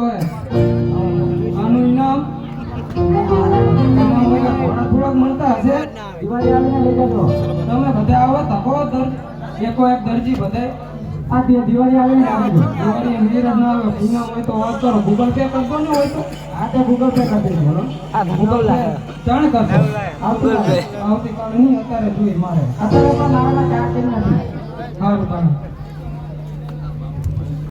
હોય આનું ઇનામ થોડાક મળતા હશે. દિવાળી આવીને લઈ જજો. તમે બધા આવો તકો એકો એક દરજી બધા આ દિવાળી આવીને આવજો. દિવાળી નીર ના આવે ઇનામ હોય તો વાત કરો. ગૂગલ પે કરતો ને હોય તો આ તો ગૂગલ પે કરી દેજો. ગૂગલ પે જાણ કરશો. આવતીકાલે આવતીકાલે નહીં અત્યારે જોઈએ મારે અત્યારે પણ નાના ચાર્જ નથી. સારું તાણ